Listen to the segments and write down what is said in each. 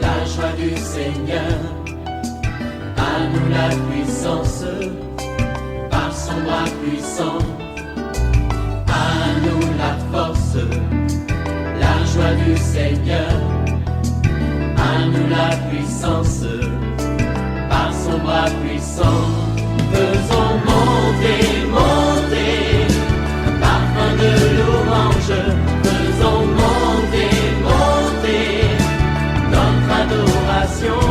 la joie du Seigneur. À nous la puissance, par son bras puissant. À nous la force, la joie du Seigneur. À nous la puissance, par son bras puissant. Faisons monter, monter, parfum de louange. Faisons monter, monter, notre adoration.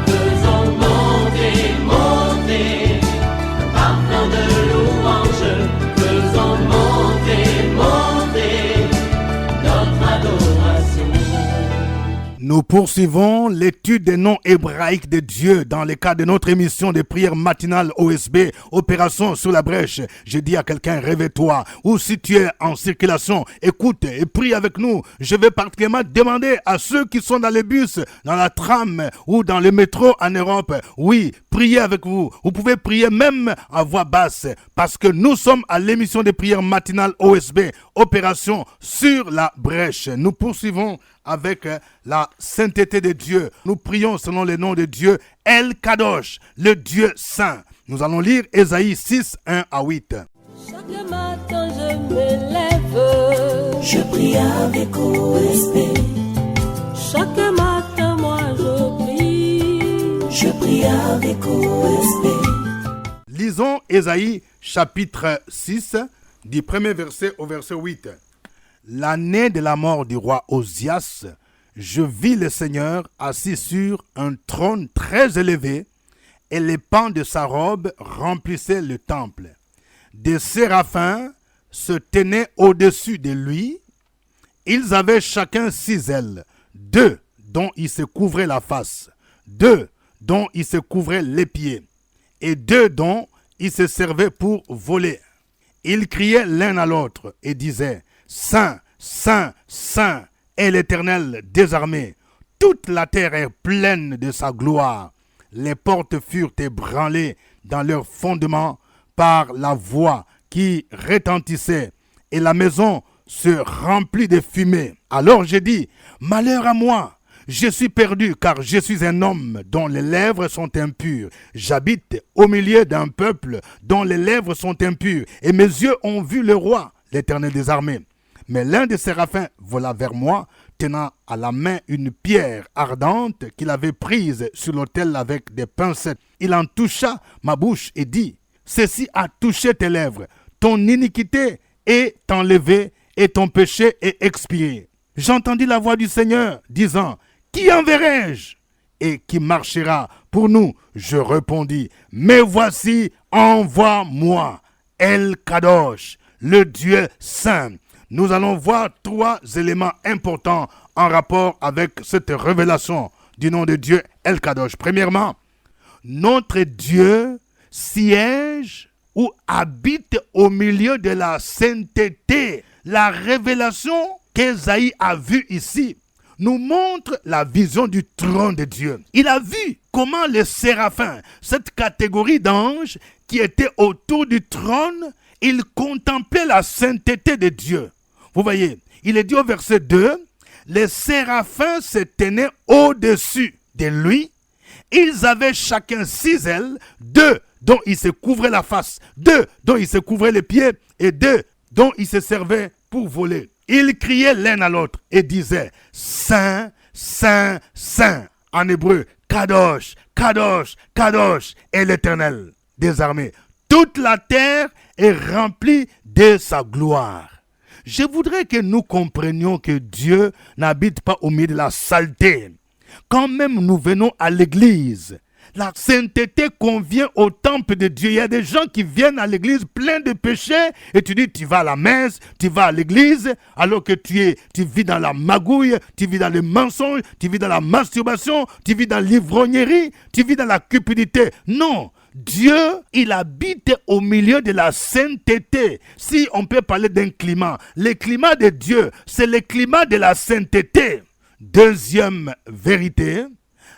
Faisons monter, monter, parfum de louange. Faisons monter, monter, notre adoration. Nous poursuivons l'étude des noms hébraïques de Dieu dans le cadre de notre émission de prière matinale OSB, Opération sur la brèche. Je dis à quelqu'un, réveille-toi. Ou si tu es en circulation, écoute et prie avec nous. Je vais particulièrement demander à ceux qui sont dans les bus, dans la tram ou dans le métro en Europe, oui, priez avec vous. Vous pouvez prier même à voix basse parce que nous sommes à l'émission de prière matinale OSB, Opération sur la brèche. Nous poursuivons avec la sainteté de Dieu. Nous prions selon le nom de Dieu, El Kadosh, le Dieu saint. Nous allons lire Ésaïe 6, 1 à 8. Chaque matin je me lève, je prie avec OSB. Chaque matin moi je prie avec OSB. Lisons Ésaïe chapitre 6, du premier verset au verset 8. L'année de la mort du roi Osias, je vis le Seigneur assis sur un trône très élevé, et les pans de sa robe remplissaient le temple. Des séraphins se tenaient au-dessus de lui. Ils avaient chacun 6 ailes, 2 dont ils se couvraient la face, 2 dont ils se couvraient les pieds, et 2 dont ils se servaient pour voler. Ils criaient l'un à l'autre et disaient, Saint, Saint, Saint est l'Éternel des armées. Toute la terre est pleine de sa gloire. Les portes furent ébranlées dans leurs fondements par la voix qui retentissait, et la maison se remplit de fumée. Alors j'ai dit, malheur à moi, je suis perdu, car je suis un homme dont les lèvres sont impures. J'habite au milieu d'un peuple dont les lèvres sont impures, et mes yeux ont vu le roi, l'Éternel des armées. Mais l'un des séraphins vola vers moi, tenant à la main une pierre ardente qu'il avait prise sur l'autel avec des pincettes. Il en toucha ma bouche et dit, « Ceci a touché tes lèvres, ton iniquité est enlevée et ton péché est expié. » J'entendis la voix du Seigneur disant, « Qui enverrai-je et qui marchera pour nous ?» Je répondis, « Mais voici, envoie-moi, El Kadosh, le Dieu saint. » Nous allons voir 3 éléments importants en rapport avec cette révélation du nom de Dieu El Kadosh. Premièrement, notre Dieu siège ou habite au milieu de la sainteté. La révélation qu'Ésaïe a vue ici nous montre la vision du trône de Dieu. Il a vu comment les séraphins, cette catégorie d'anges qui étaient autour du trône, ils contemplaient la sainteté de Dieu. Vous voyez, il est dit au verset 2, les séraphins se tenaient au-dessus de lui. Ils avaient chacun 6 ailes, 2 dont ils se couvraient la face, 2 dont ils se couvraient les pieds et 2 dont ils se servaient pour voler. Ils criaient l'un à l'autre et disaient, Saint, Saint, Saint. En hébreu, Kadosh, Kadosh, Kadosh est l'Éternel des armées. Toute la terre est remplie de sa gloire. Je voudrais que nous comprenions que Dieu n'habite pas au milieu de la saleté. Quand même nous venons à l'église, la sainteté convient au temple de Dieu. Il y a des gens qui viennent à l'église pleins de péchés et tu dis tu vas à la messe, tu vas à l'église alors que tu vis dans la magouille, tu vis dans le mensonge, tu vis dans la masturbation, tu vis dans l'ivrognerie, tu vis dans la cupidité. Non, Dieu, il habite au milieu de la sainteté. Si on peut parler d'un climat, le climat de Dieu, c'est le climat de la sainteté. Deuxième vérité,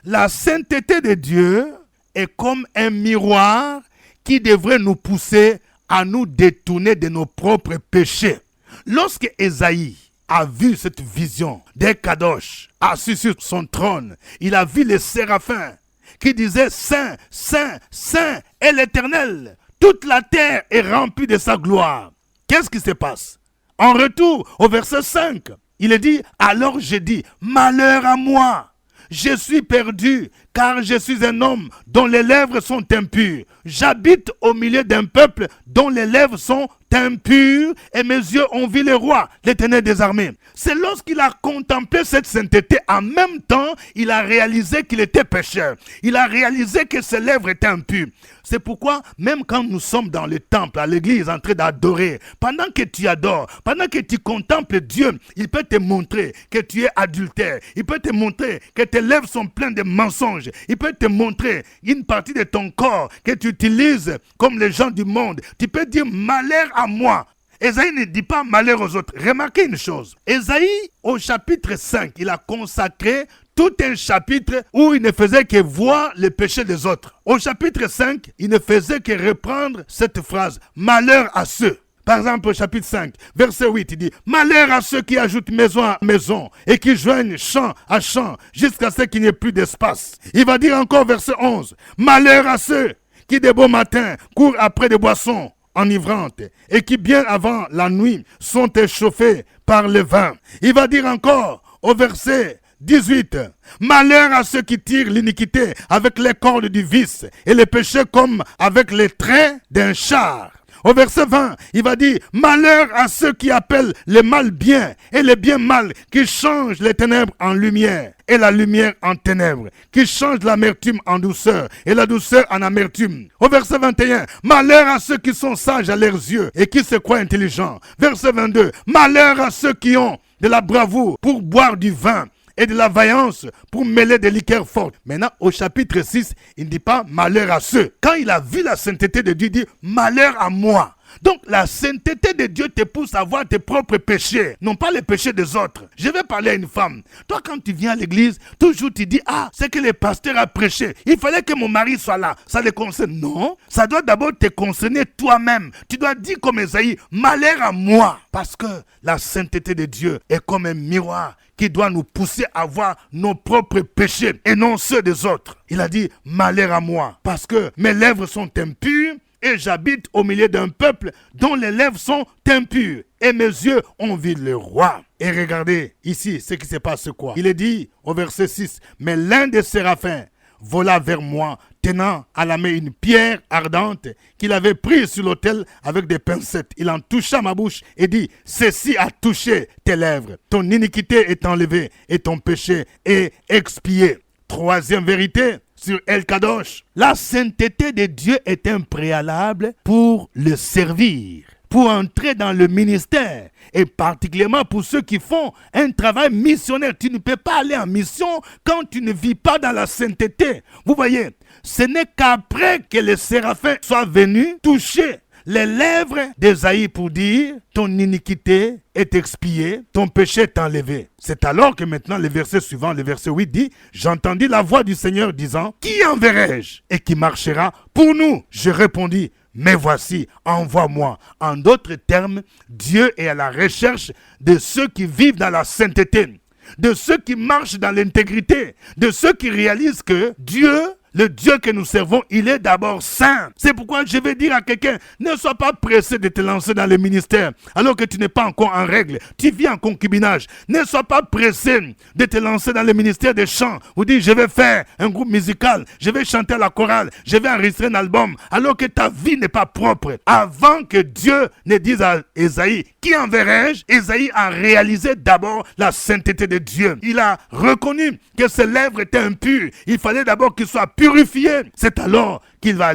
la sainteté de Dieu est comme un miroir qui devrait nous pousser à nous détourner de nos propres péchés. Lorsque Ésaïe a vu cette vision des Kadosh assis sur son trône, il a vu les séraphins qui disaient Saint, Saint, Saint est l'Éternel. Toute la terre est remplie de sa gloire. Qu'est-ce qui se passe? En retour au verset 5, il est dit, alors j'ai dit, malheur à moi, je suis perdu, car je suis un homme dont les lèvres sont impures. J'habite au milieu d'un peuple dont les lèvres sont impures, et mes yeux ont vu le roi, l'Éternel des armées. C'est lorsqu'il a contemplé cette sainteté, en même temps, il a réalisé qu'il était pécheur. Il a réalisé que ses lèvres étaient impures. C'est pourquoi, même quand nous sommes dans le temple, à l'église, en train d'adorer, pendant que tu adores, pendant que tu contemples Dieu, il peut te montrer que tu es adultère. Il peut te montrer que tes lèvres sont pleines de mensonges. Il peut te montrer une partie de ton corps que tu utilises comme les gens du monde. Tu peux dire malheur à moi. Ésaïe ne dit pas malheur aux autres. Remarquez une chose. Ésaïe, au chapitre 5, il a consacré tout un chapitre où il ne faisait que voir les péchés des autres. Au chapitre 5, il ne faisait que reprendre cette phrase. Malheur à ceux. Par exemple, au chapitre 5, verset 8, il dit « Malheur à ceux qui ajoutent maison à maison et qui joignent champ à champ jusqu'à ce qu'il n'y ait plus d'espace. » Il va dire encore verset 11 « Malheur à ceux qui de beau matin courent après des boissons enivrantes et qui bien avant la nuit sont échauffés par le vin. » Il va dire encore au verset 18. Malheur à ceux qui tirent l'iniquité avec les cordes du vice et les péchés comme avec les traits d'un char. Au verset 20, il va dire, malheur à ceux qui appellent le mal bien et le bien mal, qui changent les ténèbres en lumière et la lumière en ténèbres, qui changent l'amertume en douceur et la douceur en amertume. Au verset 21, malheur à ceux qui sont sages à leurs yeux et qui se croient intelligents. Verset 22, malheur à ceux qui ont de la bravoure pour boire du vin et de la vaillance pour mêler des liqueurs fortes. Maintenant, au chapitre 6, il ne dit pas malheur à ceux. Quand il a vu la sainteté de Dieu, il dit malheur à moi. Donc, la sainteté de Dieu te pousse à voir tes propres péchés, non pas les péchés des autres. Je vais parler à une femme. Toi, quand tu viens à l'église, toujours tu dis, ah, c'est que le pasteur a prêché. Il fallait que mon mari soit là. Ça le concerne. Non, ça doit d'abord te concerner toi-même. Tu dois dire comme Ésaïe, malheur à moi. Parce que la sainteté de Dieu est comme un miroir qui doit nous pousser à voir nos propres péchés et non ceux des autres. Il a dit, malheur à moi, parce que mes lèvres sont impures et j'habite au milieu d'un peuple dont les lèvres sont impures et mes yeux ont vu le roi. Et regardez ici ce qui se passe quoi. Il est dit au verset 6, mais l'un des séraphins vola vers moi, tenant à la main une pierre ardente qu'il avait prise sur l'autel avec des pincettes. Il en toucha ma bouche et dit, ceci a touché tes lèvres. Ton iniquité est enlevée et ton péché est expié. Troisième vérité sur El Kadosh. La sainteté de Dieu est un préalable pour le servir, pour entrer dans le ministère, et particulièrement pour ceux qui font un travail missionnaire. Tu ne peux pas aller en mission quand tu ne vis pas dans la sainteté. Vous voyez, ce n'est qu'après que les séraphins soient venus toucher les lèvres d'Ésaïe pour dire « Ton iniquité est expiée, ton péché est enlevé ». C'est alors que maintenant le verset suivant, le verset 8 dit « J'entendis la voix du Seigneur disant « Qui enverrai-je et qui marchera pour nous ?» Je répondis « Mais voici, envoie-moi ». En d'autres termes, Dieu est à la recherche de ceux qui vivent dans la sainteté, de ceux qui marchent dans l'intégrité, de ceux qui réalisent que Dieu, le Dieu que nous servons, il est d'abord saint. C'est pourquoi je vais dire à quelqu'un, ne sois pas pressé de te lancer dans le ministère alors que tu n'es pas encore en règle. Tu vis en concubinage. Ne sois pas pressé de te lancer dans le ministère des chants ou dire, je vais faire un groupe musical, je vais chanter à la chorale, je vais enregistrer un album alors que ta vie n'est pas propre. Avant que Dieu ne dise à Ésaïe, qui enverrai-je? Ésaïe a réalisé d'abord la sainteté de Dieu. Il a reconnu que ses lèvres étaient impures. Il fallait d'abord qu'il soit purifié. C'est alors qu'il a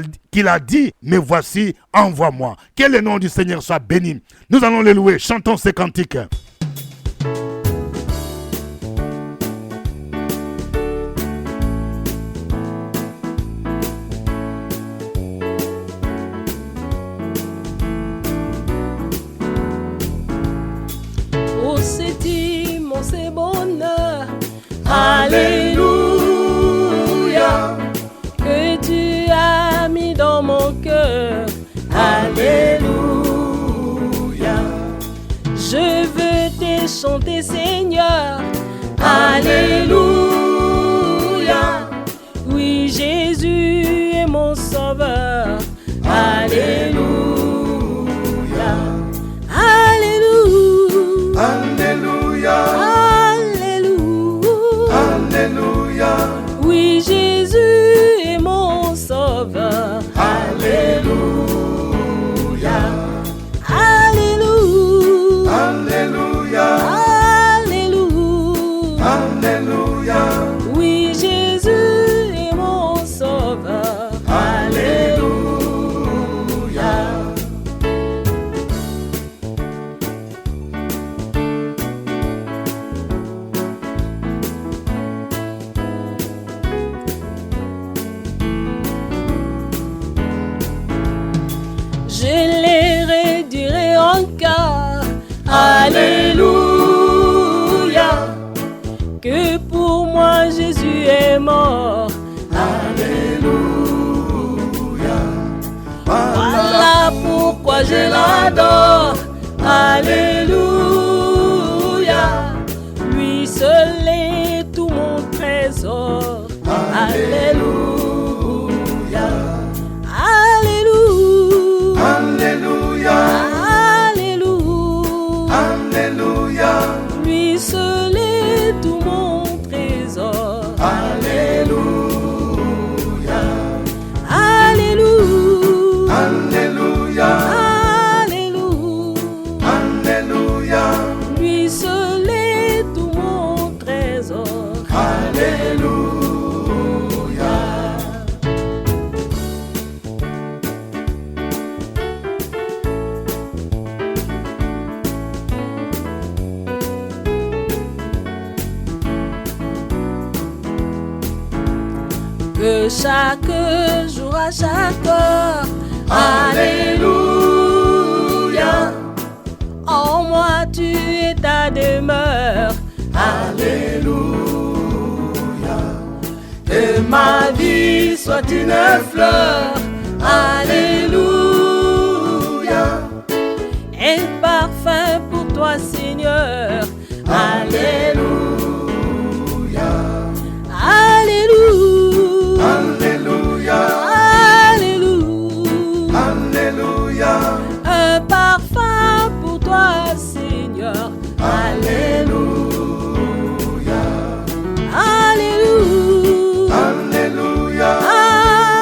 dit, mais voici, envoie-moi. Que le nom du Seigneur soit béni. Nous allons le louer. Chantons ces cantiques. Oh, c'est mon c'est bonheur. Alléluia, Que tu as mis dans mon cœur. Alléluia. Je veux Seigneur. Alléluia. Oui, Jésus est mon sauveur. Alléluia. Alléluia. Alléluia. Alléluia. Alléluia. Oui, Jésus est mon sauveur. Alléluia. Alléluia. Alléluia. Alléluia. Alléluia. Oui, Jésus est mon sauveur. Alléluia. Je les rédirai encore. Alléluia. Que pour moi Jésus est mort. Alléluia. Voilà pourquoi je l'adore. Alléluia. Lui seul est tout mon trésor. Alléluia. Alléluia. Alléluia. Alléluia. Alléluia. Lui seul est tout mon trésor. Alléluia. Alléluia. Alléluia. Alléluia. Alléluia. Lui seul est tout mon trésor. Alléluia. Que chaque jour à chaque heure. Alléluia. En moi tu es ta demeure. Alléluia. Que ma vie soit une fleur. Alléluia. Un parfum pour toi Seigneur. Alléluia. Alléluia. Alléluia. Alléluia. Alléluia. Un parfum pour toi Seigneur. Alléluia. Alléluia. Alléluia.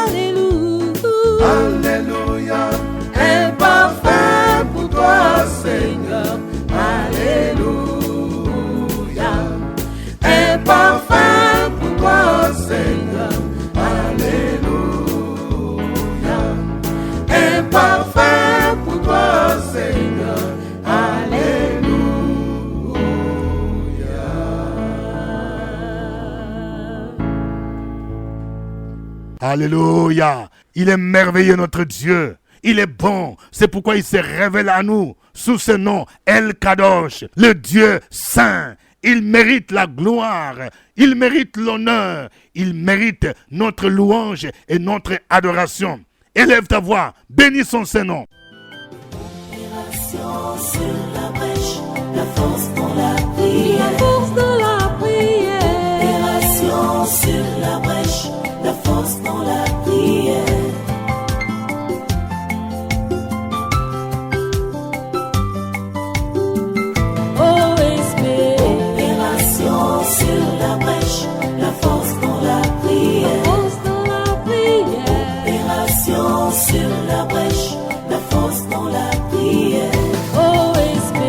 Alléluia. Alléluia. Un parfum pour toi, Seigneur. Alléluia. Un parfum pour toi, Seigneur. Alléluia. Un parfum pour toi, Seigneur. Alléluia. Il est merveilleux notre Dieu. Il est bon. C'est pourquoi il se révèle à nous sous ce nom El Kadosh, le Dieu saint. Il mérite la gloire. Il mérite l'honneur. Il mérite notre louange et notre adoration. Élève ta voix. Bénis son Saint-Nom. Sur la brèche, la force dans la prière. La force dans la prière. Opération sur la brèche, la force dans la prière. OSB. Opération sur la brèche, la force dans la prière. Force dans la prière. Opération sur la brèche, la force dans la prière. OSB.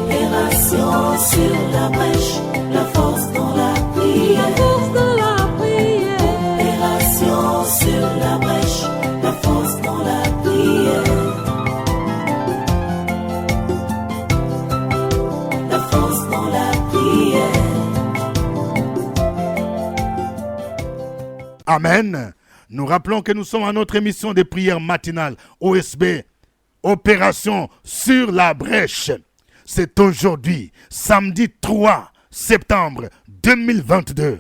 Opération sur la brèche, la force dans la La prière. force dans la prière. Opération sur la brèche, la force dans la prière. La force dans la prière. Amen. Nous rappelons que nous sommes à notre émission de prière matinale OSB, Opération sur la brèche. C'est aujourd'hui, samedi 3 septembre 2022.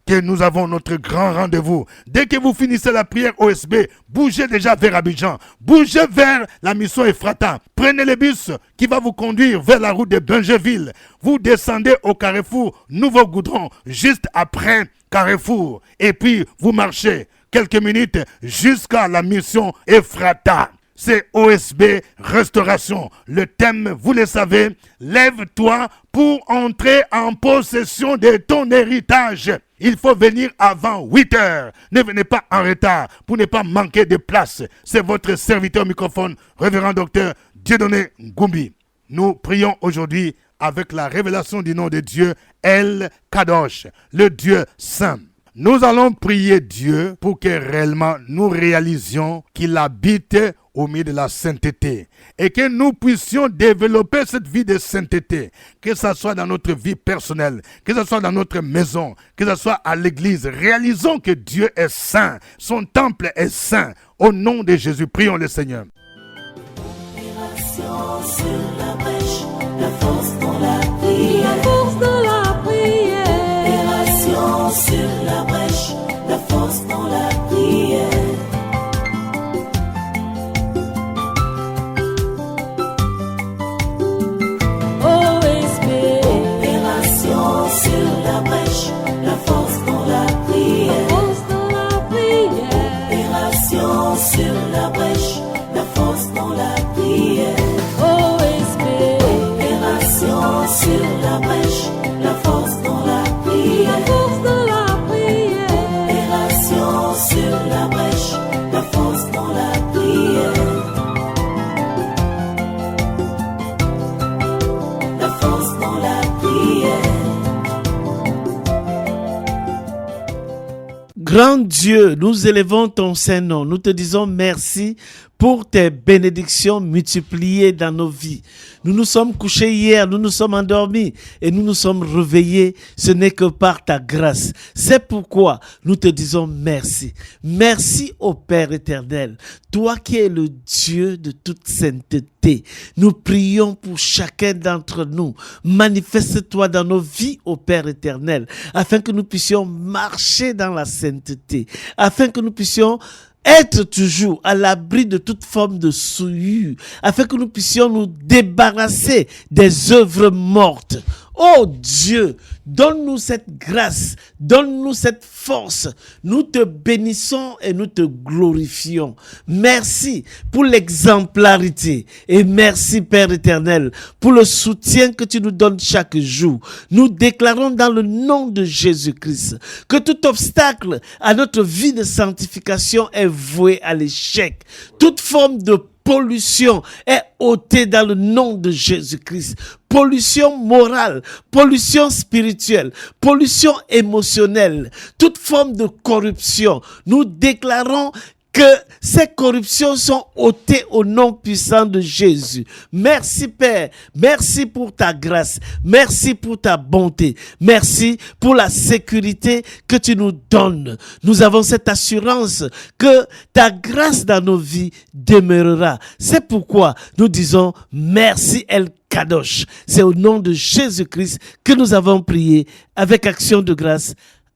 que nous avons notre grand rendez-vous. Dès que vous finissez la prière OSB, bougez déjà vers Abidjan. Bougez vers la mission Ephrata. Prenez le bus qui va vous conduire vers la route de Bungeville. Vous descendez au carrefour Nouveau Goudron, juste après Carrefour. Et puis, vous marchez quelques minutes jusqu'à la mission Ephrata. C'est OSB Restauration. Le thème, vous le savez, lève-toi pour entrer en possession de ton héritage. Il faut venir avant 8 heures. Ne venez pas en retard pour ne pas manquer de place. C'est votre serviteur au microphone, révérend docteur Dieudonné Ngumbi. Nous prions aujourd'hui avec la révélation du nom de Dieu, El Kadosh, le Dieu saint. Nous allons prier Dieu pour que réellement nous réalisions qu'il habite au milieu de la sainteté et que nous puissions développer cette vie de sainteté, que ce soit dans notre vie personnelle, que ce soit dans notre maison, que ce soit à l'église. Réalisons que Dieu est saint, son temple est saint. Au nom de Jésus, prions le Seigneur. Sur la brèche, la force dans la prière. La force dans la prière. Opération sur la brèche, la force dans la prière. OSB. Opération sur la brèche, la force dans la prière. La force dans la prière. Opération sur la brèche, la force dans la prière. OSB. Opération sur la brèche, la force dans la prière. La force dans la prière. Opération sur la brèche, la force dans la prière. La force dans la prière. Grand Dieu, nous élevons ton Saint-Nom. Nous te disons merci pour tes bénédictions multipliées dans nos vies. Nous nous sommes couchés hier, nous nous sommes endormis et nous nous sommes réveillés. Ce n'est que par ta grâce. C'est pourquoi nous te disons merci. Merci au Père éternel, toi qui es le Dieu de toute sainteté. Nous prions pour chacun d'entre nous. Manifeste-toi dans nos vies, ô Père éternel, afin que nous puissions marcher dans la sainteté, afin que nous puissions être toujours à l'abri de toute forme de souillure, afin que nous puissions nous débarrasser des œuvres mortes. Oh Dieu, donne-nous cette grâce, donne-nous cette force. Nous te bénissons et nous te glorifions. Merci pour l'exemplarité et merci Père éternel pour le soutien que tu nous donnes chaque jour. Nous déclarons dans le nom de Jésus-Christ que tout obstacle à notre vie de sanctification est voué à l'échec. Toute forme de pollution est ôtée dans le nom de Jésus-Christ. Pollution morale, pollution spirituelle, pollution émotionnelle, toute forme de corruption. Nous déclarons que ces corruptions sont ôtées au nom puissant de Jésus. Merci Père, merci pour ta grâce, merci pour ta bonté, merci pour la sécurité que tu nous donnes. Nous avons cette assurance que ta grâce dans nos vies demeurera. C'est pourquoi nous disons merci El Kadosh. C'est au nom de Jésus-Christ que nous avons prié avec action de grâce.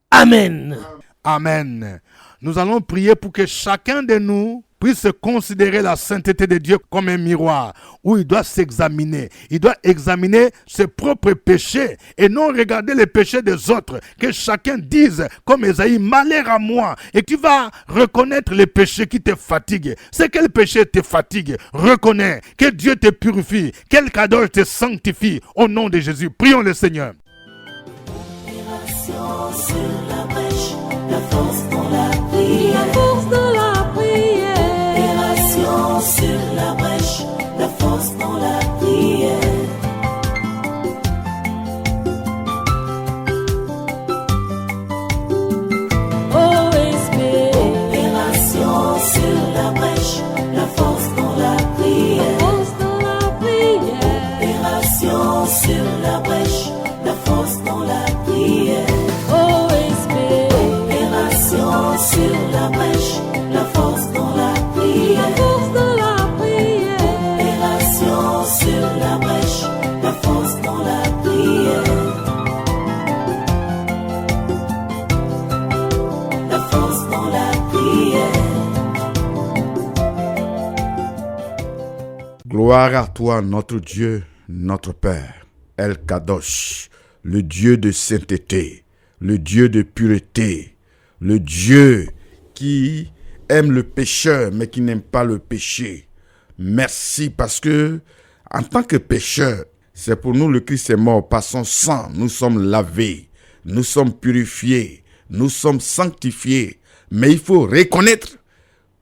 Amen. Amen. Nous allons prier pour que chacun de nous puisse considérer la sainteté de Dieu comme un miroir où il doit s'examiner. Il doit examiner ses propres péchés et non regarder les péchés des autres. Que chacun dise, comme Esaïe, malheur à moi. Et tu vas reconnaître les péchés qui te fatiguent. C'est quel péché te fatigue? Reconnais que Dieu te purifie. Quel cadeau te sanctifie. Au nom de Jésus, prions le Seigneur. Opération sur la brèche, la force dans la prière. La force dans la prière. Opération sur la brèche, la force dans la prière. OSB. Opération sur la brèche, la force dans la La prière. force dans la prière. Opération sur la brèche, la force dans la prière. OSB. Opération Gloire à toi, notre Dieu, notre Père, El Kadosh, le Dieu de sainteté, le Dieu de pureté, le Dieu qui aime le pécheur mais qui n'aime pas le péché. Merci parce que, en tant que pécheur, c'est pour nous le Christ est mort par son sang. Nous sommes lavés, nous sommes purifiés, nous sommes sanctifiés. Mais il faut reconnaître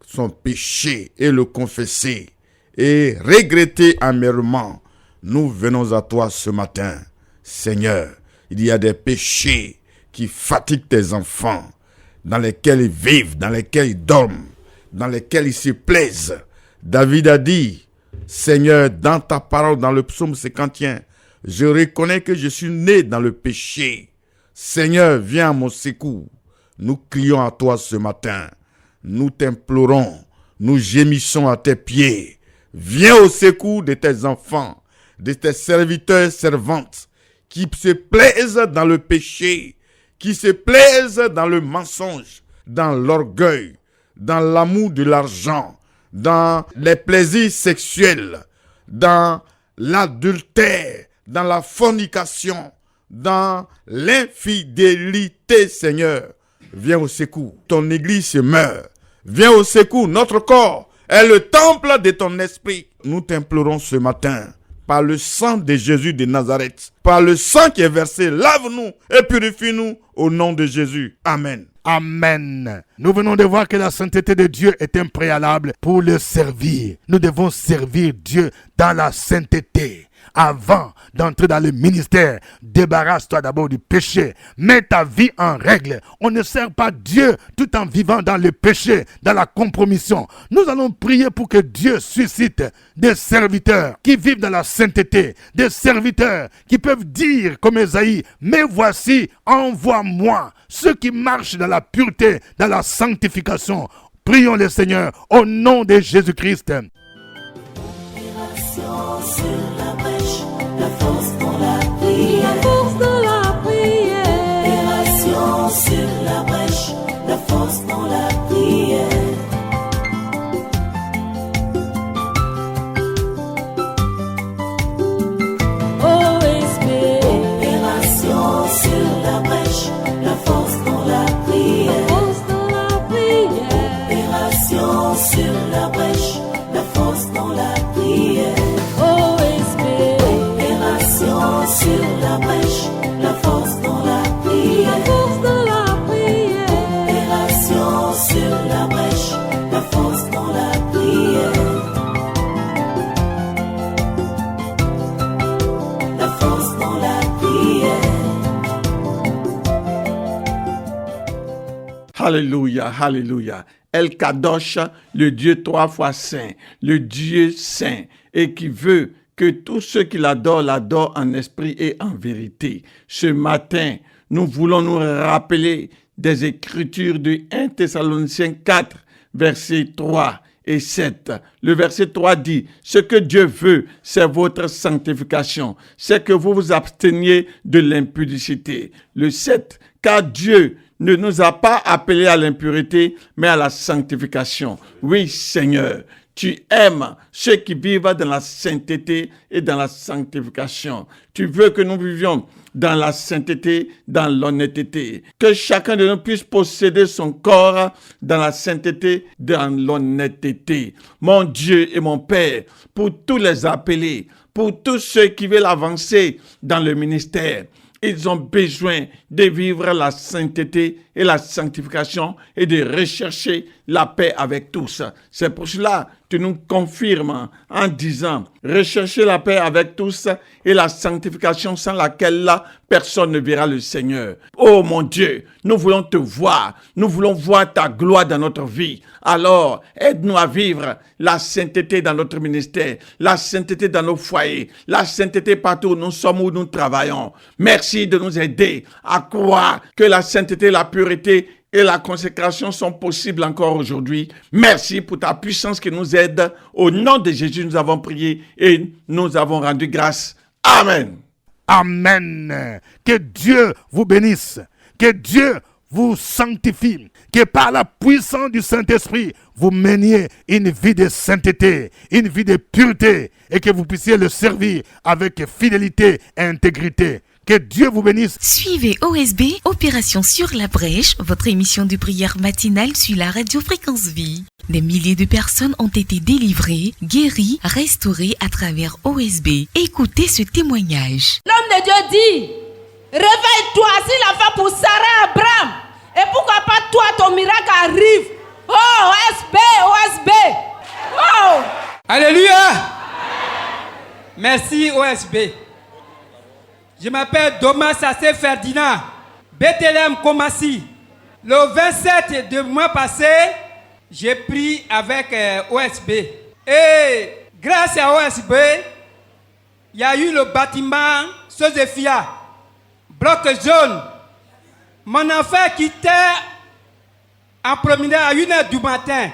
son péché et le confesser et regretter amèrement. Nous venons à toi ce matin. Seigneur, il y a des péchés qui fatiguent tes enfants, dans lesquels ils vivent, dans lesquels ils dorment, dans lesquels ils se plaisent. David a dit, Seigneur, dans ta parole, dans le psaume 51, je reconnais que je suis né dans le péché. Seigneur, viens à mon secours. Nous crions à toi ce matin. Nous t'implorons. Nous gémissons à tes pieds. Viens au secours de tes enfants, de tes serviteurs et servantes, qui se plaisent dans le péché, qui se plaisent dans le mensonge, dans l'orgueil, dans l'amour de l'argent, dans les plaisirs sexuels, dans l'adultère, dans la fornication, dans l'infidélité, Seigneur. Viens au secours. Ton église se meurt. Viens au secours. Notre corps est le temple de ton esprit. Nous t'implorons ce matin, par le sang de Jésus de Nazareth, par le sang qui est versé, lave-nous et purifie-nous au nom de Jésus. Amen. Amen. Nous venons de voir que la sainteté de Dieu est un préalable pour le servir. Nous devons servir Dieu dans la sainteté. Avant d'entrer dans le ministère, débarrasse-toi d'abord du péché. Mets ta vie en règle. On ne sert pas Dieu tout en vivant dans le péché, dans la compromission. Nous allons prier pour que Dieu suscite des serviteurs qui vivent dans la sainteté, des serviteurs qui peuvent dire comme Ésaïe, mais voici, envoie-moi ceux qui marchent dans la pureté, dans la sanctification. Prions le Seigneur au nom de Jésus-Christ. Sur la brèche, la force dans la prière. La force dans la prière. Opération sur la brèche, la force dans la prière. OSB. Opération sur la brèche, la force dans la prière. La force dans la prière. Opération sur la brèche, la force dans la prière. OSB. Opération sur la brèche, la force dans la prière. La force dans la prière. Opération sur la brèche, la force dans la prière. La force dans la prière. Alléluia, alléluia. El Kadosh, le Dieu trois fois saint, le Dieu saint, et qui veut que tous ceux qui l'adorent en esprit et en vérité. Ce matin, nous voulons nous rappeler des Écritures de 1 Thessaloniciens 4, versets 3 et 7. Le verset 3 dit, « Ce que Dieu veut, c'est votre sanctification, c'est que vous vous absteniez de l'impudicité. » Le 7, « Car Dieu ne nous a pas appelés à l'impurité, mais à la sanctification. » Oui, Seigneur, tu aimes ceux qui vivent dans la sainteté et dans la sanctification. Tu veux que nous vivions dans la sainteté, dans l'honnêteté. Que chacun de nous puisse posséder son corps dans la sainteté, dans l'honnêteté. Mon Dieu et mon Père, pour tous les appelés, pour tous ceux qui veulent avancer dans le ministère, ils ont besoin de vivre la sainteté et la sanctification et de rechercher la paix avec tous. C'est pour cela que tu nous confirmes en disant, recherchez la paix avec tous et la sanctification sans laquelle personne ne verra le Seigneur. Oh mon Dieu, nous voulons te voir, nous voulons voir ta gloire dans notre vie. Alors, aide-nous à vivre la sainteté dans notre ministère, la sainteté dans nos foyers, la sainteté partout où nous sommes, où nous travaillons. Merci de nous aider à croire que la sainteté, la pureté et la consécration sont possibles encore aujourd'hui. Merci pour ta puissance qui nous aide. Au nom de Jésus, nous avons prié et nous avons rendu grâce. Amen. Amen. Que Dieu vous bénisse. Que Dieu vous sanctifie, que par la puissance du Saint-Esprit, vous meniez une vie de sainteté, une vie de pureté, et que vous puissiez le servir avec fidélité et intégrité. Que Dieu vous bénisse. Suivez OSB, Opération sur la brèche, votre émission de prière matinale sur la radio Fréquence Vie. Des milliers de personnes ont été délivrées, guéries, restaurées à travers OSB. Écoutez ce témoignage. L'homme de Dieu dit, réveille-toi, s'il a fait pour Sarah, Abraham. Et pourquoi pas toi, ton miracle arrive. Oh, OSB, OSB. Oh. Alléluia. Merci OSB. Je m'appelle Thomas Sassé Ferdinand, Bethléem Komassi. Le 27 du mois passé, j'ai pris avec OSB. Et grâce à OSB, il y a eu le bâtiment Soséphia, bloc jaune. Mon enfant quittait en promenade à 1h du matin.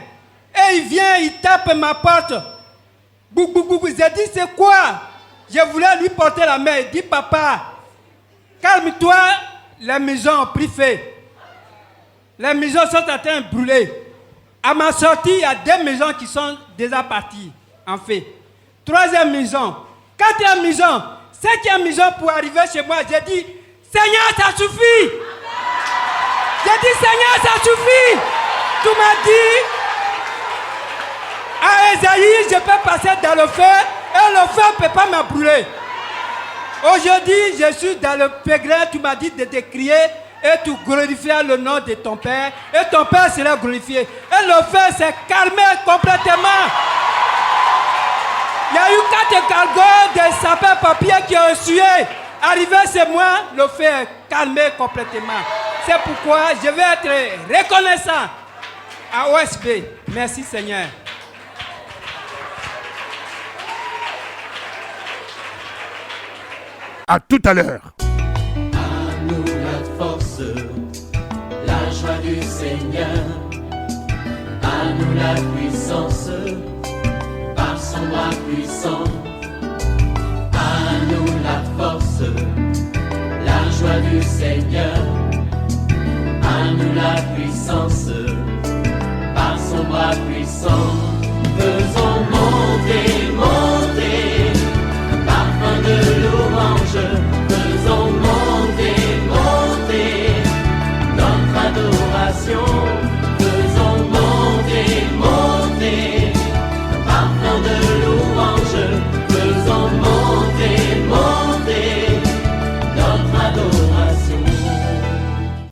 Et il vient, il tape ma porte. Bouc, bouc, bouc. J'ai dit, c'est quoi? Je voulais lui porter la main. Il dit, papa, calme-toi, les maisons ont pris feu. Les maisons sont en train de brûler. À ma sortie, il y a 2 maisons qui sont déjà parties, en fait. 3e maison, 4e maison, 5e maison pour arriver chez moi. J'ai dit, Seigneur, ça suffit. J'ai dit, Seigneur, ça suffit. Tu m'as dit, à Esaïe, je peux passer dans le feu et le feu ne peut pas me brûler. Aujourd'hui, je suis dans le pèlerin, tu m'as dit de te crier et tu glorifieras le nom de ton Père et ton Père sera glorifié. Et le feu s'est calmé complètement. Il y a eu 4 cargos de sapeurs-pompiers qui ont sué. Arrivé chez moi, le feu est calmé complètement. C'est pourquoi je vais être reconnaissant à OSB. Merci Seigneur. À tout à l'heure. À nous la force, la joie du Seigneur. À nous la puissance, par son bras puissant. À nous la force, la joie du Seigneur. À nous la puissance, par son bras puissant.